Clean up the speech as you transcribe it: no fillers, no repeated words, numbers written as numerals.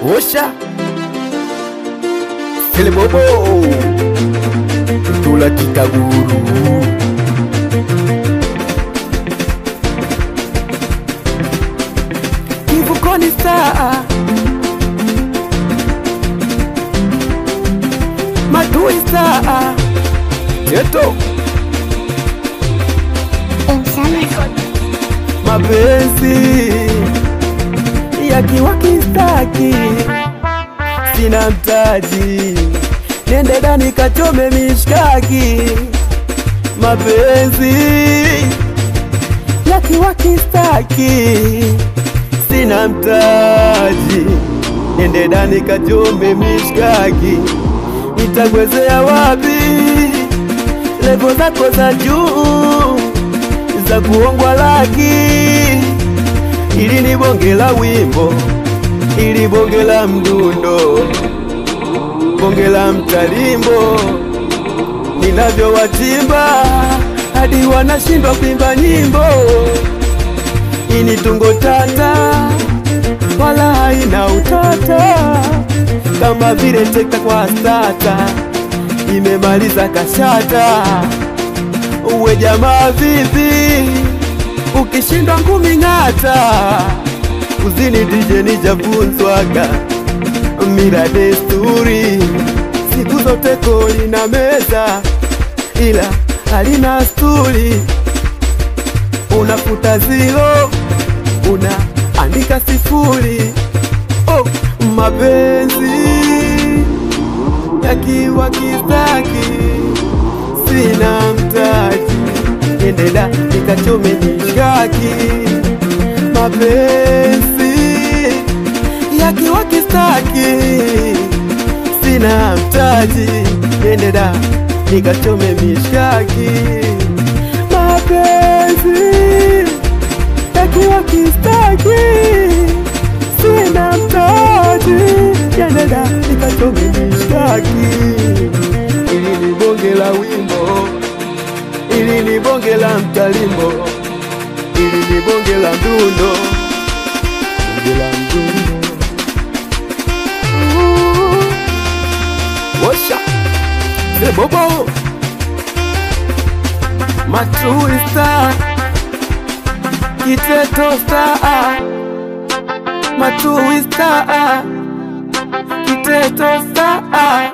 Osha Sele bobo Tula kikaguru Kivukoni saa Madui saa Yeto mapenzi yakiwa kistaki, sina mtaji, nende ndani kachome mishkaki. Mapenzi yakiwa kistaki, sina mtaji, nende ndani kachome mishkaki. Nitagwezea wapi levo zako za juu za kuongwa laki? Ili ni bonge la wimbo, ili bonge la mdundo, bonge la mtalimbo. Ninavyo watimba hadi wanashindwa kuimba nyimbo. Ini tungo tata wala haina utata, kama vile tekta kwa stata imemaliza kashata. Uwe jamaa vipi ukishindwa ngumi ngata? Uzini DJ nijafunzwaga mira desturi, siku zote koli na meza ila halina sturi. Unafuta zero, unaandika sifuri. Oh, mapenzi yakiwa kistaki, sina mtaji, nendela nikachome mishkaki. Mapenzi yakiwa kistaki, sina mtaji, nendela nikachome mishkaki. Mapenzi yakiwa kistaki, sina mtaji, nendela nikachome mishkaki. Ili ni bonge la wimbo, ili ni bonge la mtalimbo, ili ni bonge la mdundo, bonge la mdundo. Osha Sele bobo Matui star Kiteto star Matui star Kiteto star